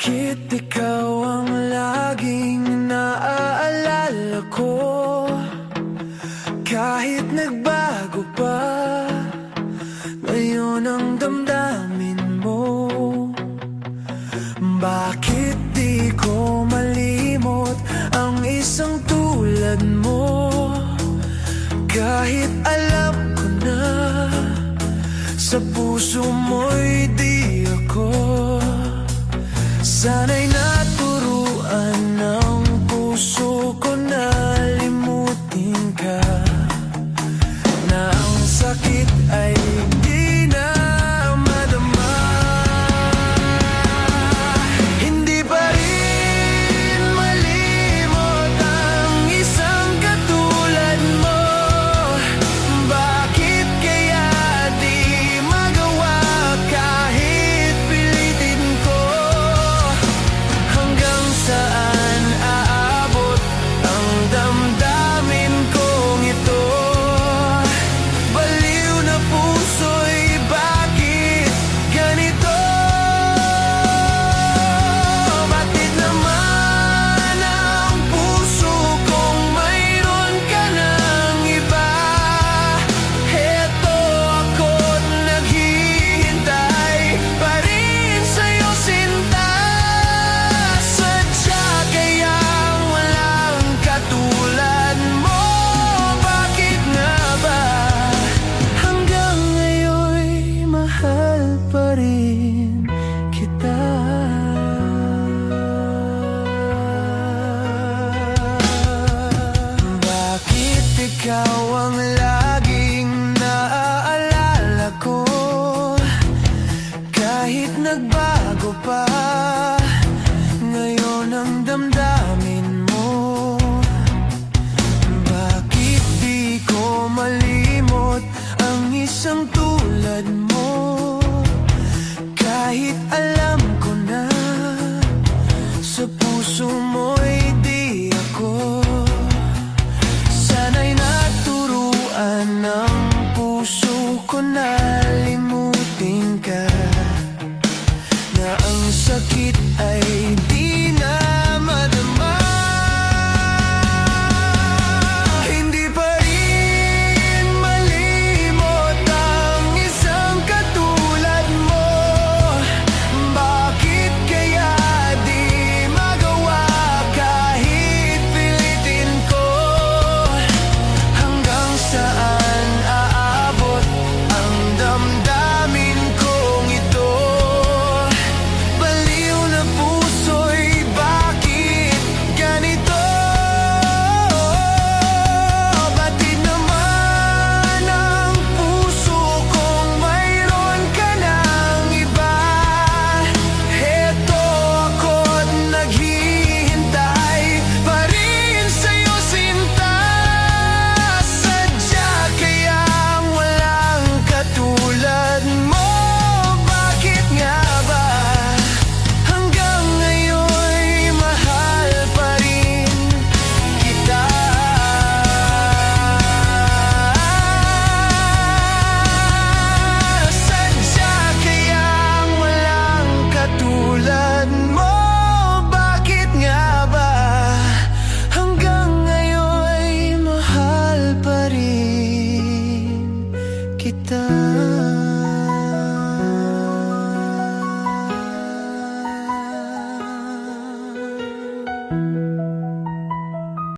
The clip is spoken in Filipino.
Bakit ikaw ang laging naaalala ko? Kahit nagbago pa, ngayon ang damdamin mo. Bakit di ko malimot ang isang tulad mo? Kahit alam ko na sa puso mo'y di ako. Sana'y naturuan ng puso ko na limutin ka, na ang sakit ay di na madama. Hindi pa rin malimot ang isang katulad mo. Bakit kaya di magawa kahit pilitin ko? Hanggang saan aabot ang damdamin kong ito? Baliw na puso'y bakit ganito? Bakit naman ang puso kong mayroon ka ng iba? Heto ako't naghihintay pa rin sa'yo, sinta. Sadya kayang walang katulad mo? Bakit nga ba hanggang ngayon'y mahal pa rin kita? Bakit ikaw ang laging naaalala ko? Kahit nagbago pa, ngayon ang damdamin mo. Bakit di ko malimot ang isang tulad mo? Kahit alam ko na sa puso mo'y di ako. Sana'y naturuan ng puso ko na limutin ka, na ang sakit ay di na madama. Hindi pa rin malimot ang isang katulad mo. Bakit kaya di magawa kahit pilitin ko? Hanggang saan aabot ang damdamin kong ito? Baliw na puso'y bakit ganito? Bakit naman ang puso kong mayroon ka ng iba? Heto ako't naghihintay pa rin sa'yo, sinta. Sadya kayang walang katulad mo? Bakit nga ba hanggang ngayon'y mahal pa rin kita? Sadya kayang walang katulad mo? Bakit nga ba hanggang ngayon'y mahal pa rin kita?